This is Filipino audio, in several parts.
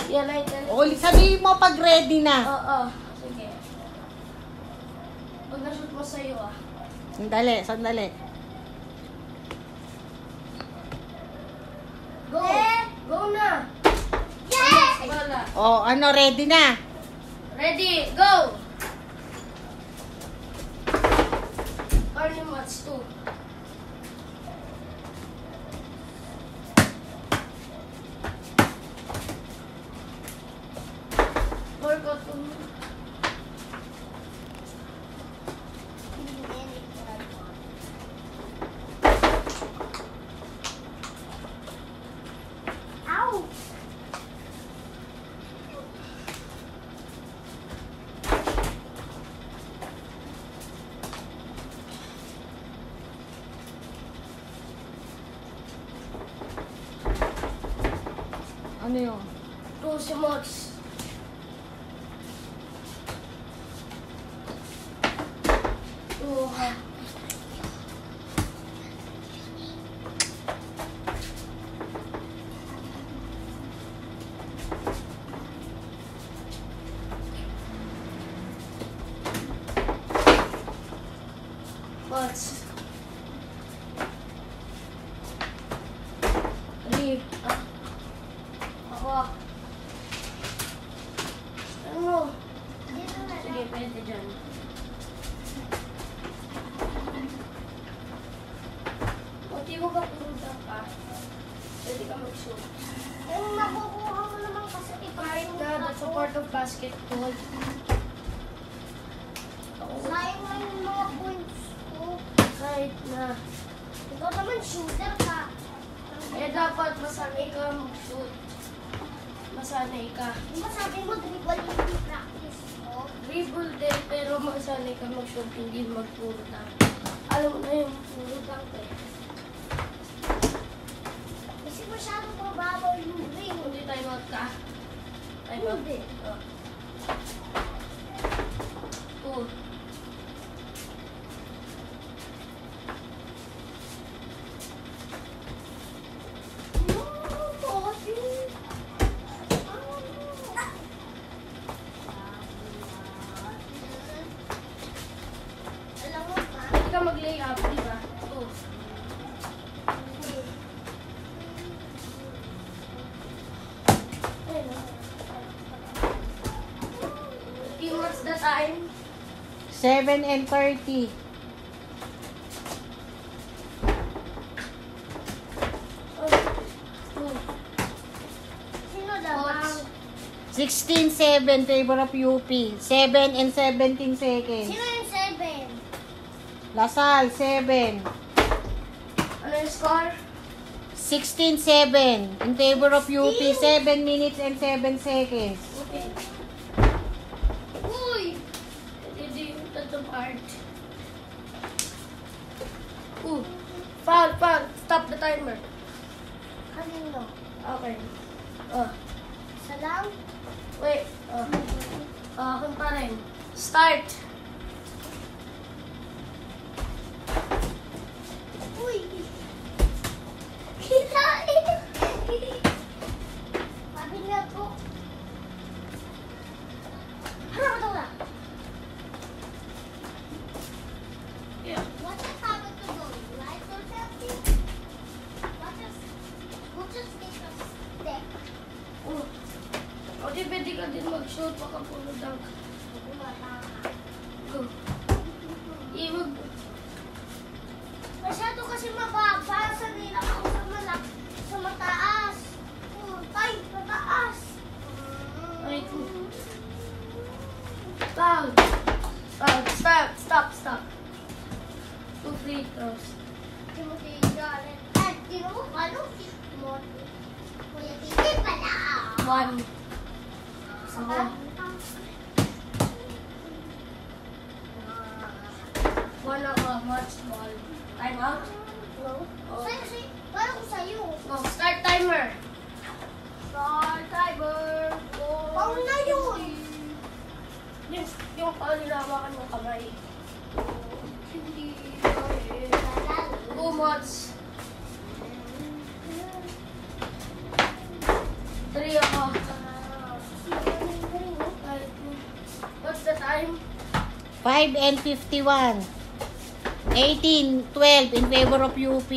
Yan ay yan. O, sabihin mo pag ready na. Oo. Sige. Pag na-shoot mo sa'yo ah. Sandali, sandali. Go! Go na! Yes! Wala. O, ano, ready na? Ready, go! Early match 2. Workout 2. Ow! Ano yun? 2 si Mods. Mods. Leave. Ako. Ano? Sige, pwede dyan. Kung di mo ka pumunta ka, pwede ka mag-shoot. Yung makukuha mo naman kasi Kahit na, that's a part of basketball. sayang mo yung mga points ko. Kahit na. Ikaw naman shooter ka. Eh, dapat masanay ka mag-shoot. Masanay ka. Di ba sabi mo dribble yung practice ko? Dribble din, pero masanay ka mag-shoot, hindi mag-puro dunk. Alam mo na yung puro dunk eh. Kasi masyadong mababaw yung ring. Hindi time out ka. Time out. Hindi. Oh. 2. Alam mo ba? Pwede ka mag-lay up, di ba? 2. Ayun o. What's the time? 7:30. Oh. 2. Sino labang? 16-7 favor of UP. 7 and 17 seconds. Sino yung 7? Lasal, 7. Ano yung score? 16-7 in favor of UP. 7 minutes and 7 seconds. Okay. Uy! Hindi yung tatlong part. Foul, foul. Stop the timer. Kanino? Okay. Oh. Isa lang? Wait. Oh. Akin pa rin. Start. Uy! Kita eh! Sabi niya po. Harap ito na! Yeah. What is happened to go? Right or lefty? We'll just take a step. Oh. O di pwede ka din mag-shoot. Baka puro dunk. Go. Iwag. Masyado kasi mababa. Sanay lang ako sa mataas. Tay, mataas. Ay, foul. Foul. Stop. Stop. Stop. 2 free throws. Timothy Garrett. At tino mo, ano? Timothy. Kuya Titi pala. 1. Saka? Wala ka. Match ball. Time out. No. Oh. Sa'yo, parang sa'yo. Go. Start timer. Start timer. Go. Paul na yun. Yung panirawakan ng kamay. Hindi. 2 mods. 3 ako. 5 and 51. 18-12 in favor of UP.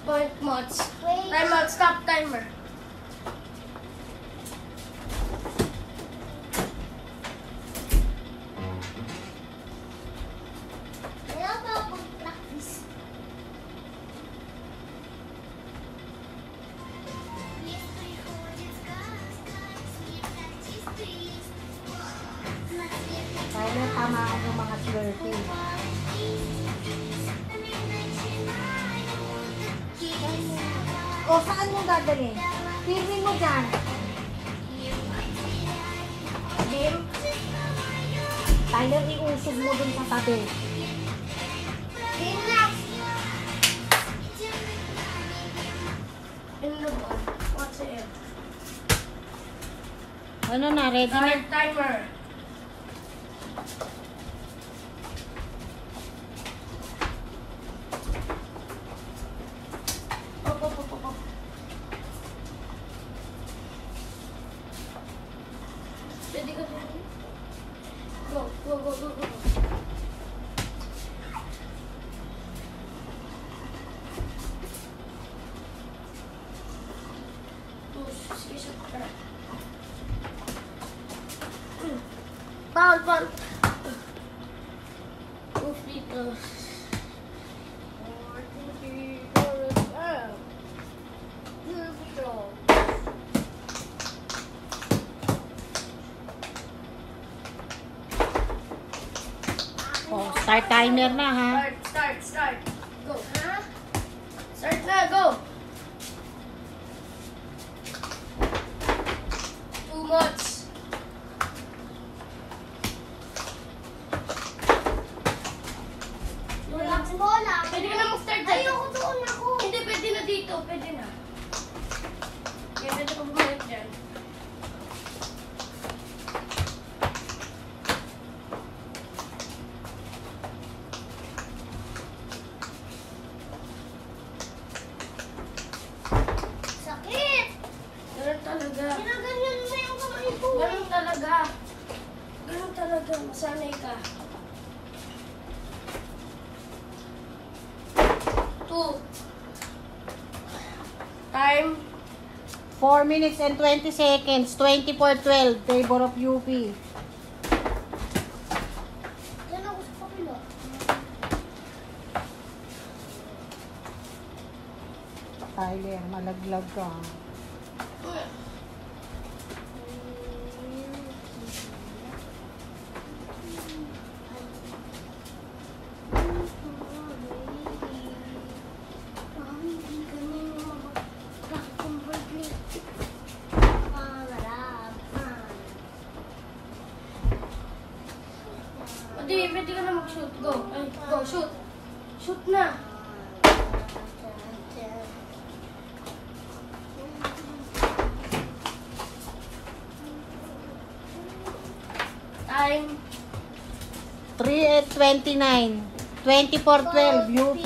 Point mods. Wait. Time out. Stop timer. Kaya ba mag-practice? Tyler, tamaan yung mga slurpee. O, saan mo dadalhin? Firmin mo dyan. Game. Tyler, iusog mo dun sa tabi. Game lang. In the ball. What's it? Ano na, ready na? Start timer. Op. Pwede ka din. Go. Sige, shoot ka. Foul. Uflitos. O, start timer na, ha? Start. Go. Ha? Start na, go. 2 mods. Relax bola. Pwede ka na mag-start dyan. Ayoko doon ako. Hindi, pwede na dito. Pwede na. Okay, pwede ka bumalik dyan. Sakit. Ganun talaga. Ginaganyan mo yung kamay ko. Ganun talaga. Ganun talaga. Masanay ka. 2. Time. 4 minutes and 20 seconds. 24-12, favor of UP. Yan ako sa kapila. Tyler, malaglag ka. Pwede ka na mag-shoot. Go. Go, shoot. Shoot na. Time. 3 and 29. 24-12, UP.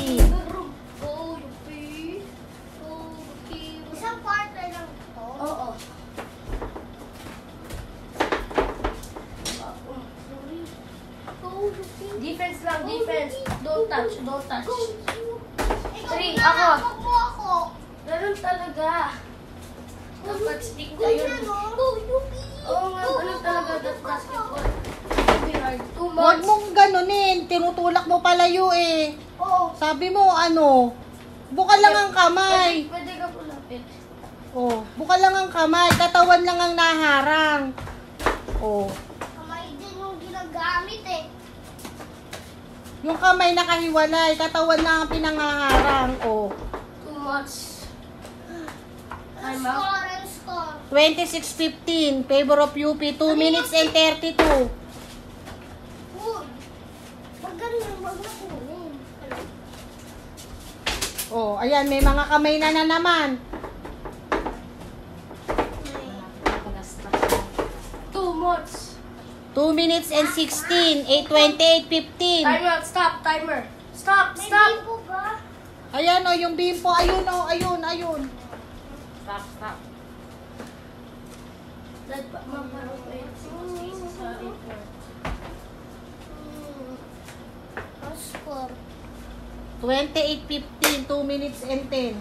Go, Yupi. Isang quarter lang ito. Oo. Defense lang, defense. Don't touch. Ikaw 3, na, ako. wag mo ako. Ganun talaga. Dapat stick tayo. Oo nga, ganun talaga. That's basketball. Very hard. 2 Huwag months. mong ganunin. Tinutulak mo palayo eh. Oo. Sabi mo, ano, buka lang ang kamay. Pwede ka pulapit. Oh, buka lang ang kamay. Katawan lang ang naharang. Oh, Kamay din yung ginagamit eh. yung kamay nakahiwalay. Katawan lang ang pinangaharang. Oh, 2 months. Time out. Score and score. 26-15, favor of UP. 2 minutes and 32. Uy. Wag ganun, wag na kunin. Oh, ayan, may mga kamay na naman. 2 months. 2 minutes and 16, 8:28:15. Time out. Stop. Timer. Stop. May Stop. bimbo ba? Ayan oh, yung bimpo. Ayun oh, ayun. Stop. Magparang ko yun sa report. Ang score. 28:15, 2 minutes and 10.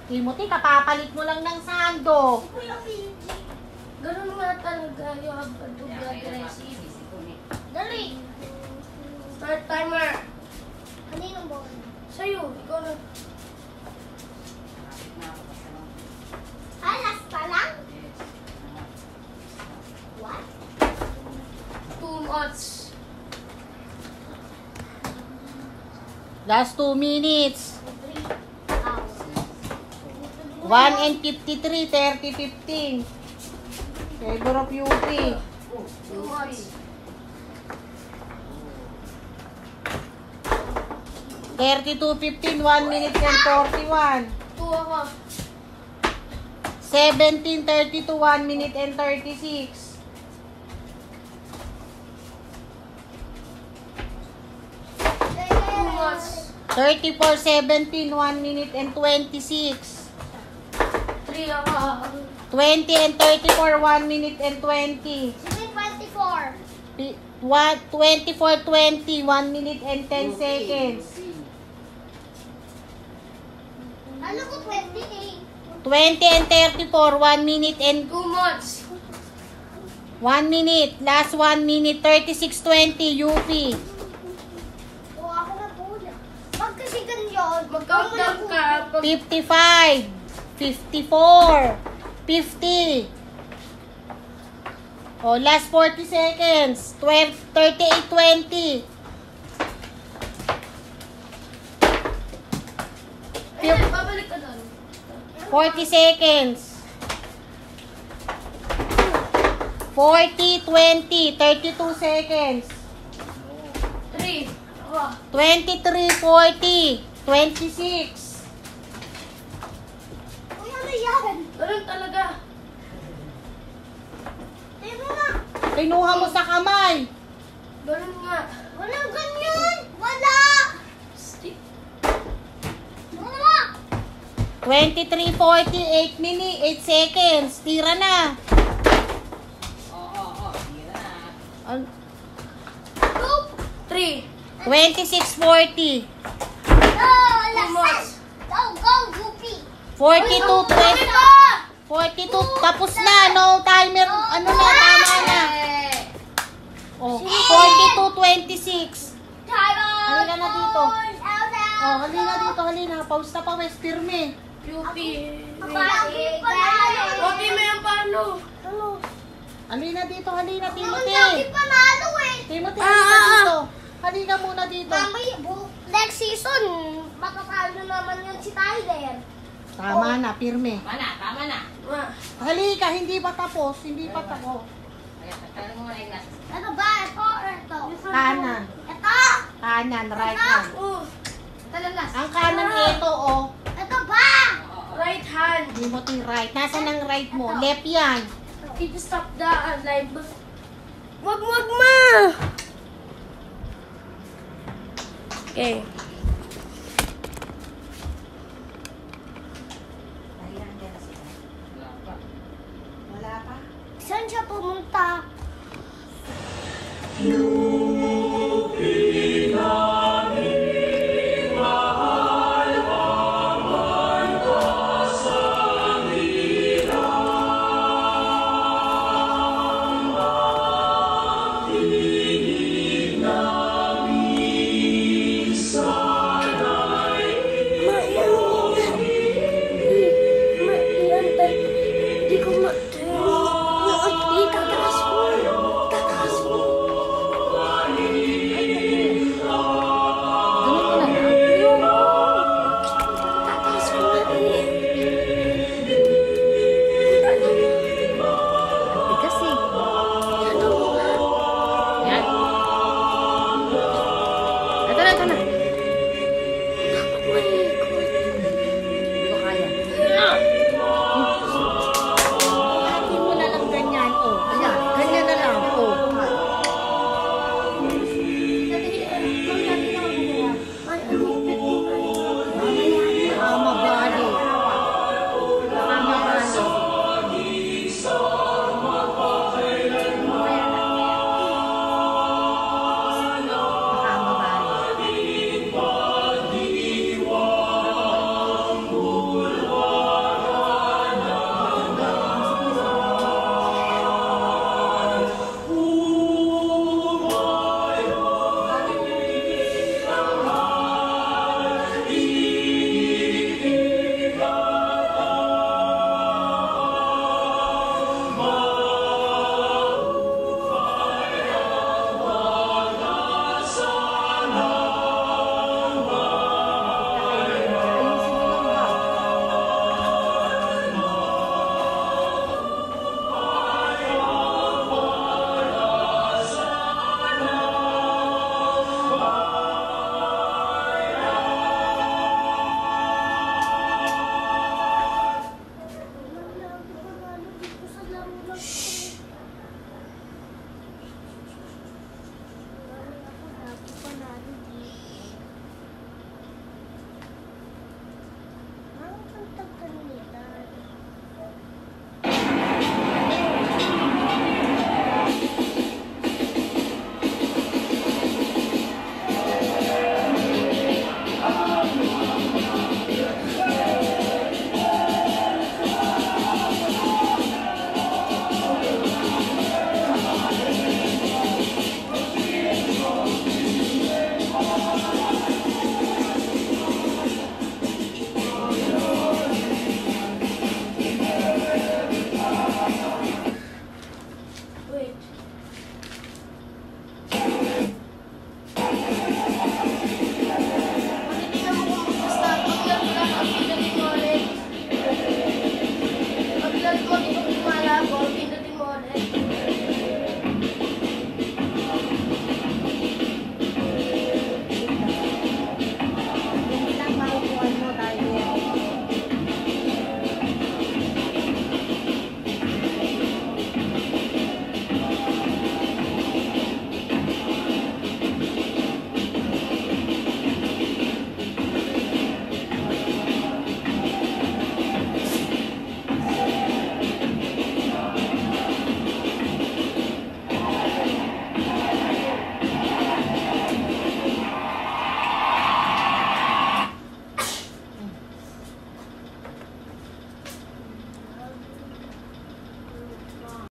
Timothy, kapapalit mo lang ng sando. Kuya Benji. Ganun nga talaga yung blood recipe. Dali. Start timer. Kanino ba? Sa'yo, ikaw na. Alas pa lang? What? 2 months. Last 2 minutes. 3 hours. 1 and 53, 30:15. Favor of UP. 2 months. 32:15, 1 minute and 41. 2 ako. 17:32, 1 minute and 36. 2 months. 34:17, 1 minute and 26. 3 ako. 20 and 34, 1 minute and 20. Sige, 24. 24:20, 1 minute and 10 seconds. Ano ko 28? 20 and 34, 1 minute and 2 months. 1 minute. Last 1 minute, 36:20, UP. O, ako na pula. Pag kasi ganyan, Mag-countdown ka. 55, 54, 50. Oh, last 40 seconds. 38:20. Babalik ka doon. 40 seconds. 40, 20, 32 seconds. 3 ako. 23, 40, 26. Uy, ano yan? Ganun talaga. Tingnan mo na. Kinuha mo sa kamay. Ganun nga. Walang ganyan. Wala. Stick. Wala. 23, 40, 8 minutes, 8 seconds. Tira na. An- 3. 26, 40. Go, Two months. Go, go, Goopy. 42, 20. 42, tapos na. No timer. Ano na, tama na. Oh, 42, 26. Halika na dito. Oh, halina dito, halina. Pause na pa, West. Firme. UP. Lagi panalo. Huwag mo yung paano. Halina dito, halina, Lagi Timothy. panalo eh. Timothy, halina dito. Halina muna dito. Next season, matatalo naman yun si Tyler. Tama na, firme. Tama na. Halika, hindi pa tapos. Hindi pa tapos. Ano ba? Ito or ito? Kanan. Ito? Kanan, right hand. Oh. Talalas. Ang kanan ito, oh. Ito ba? Right hand. Timothy, right. Nasaan ang right mo? Left yan. If you stop the live. Wag ma! Okay. Wala pa. Saan siya pumunta? Yung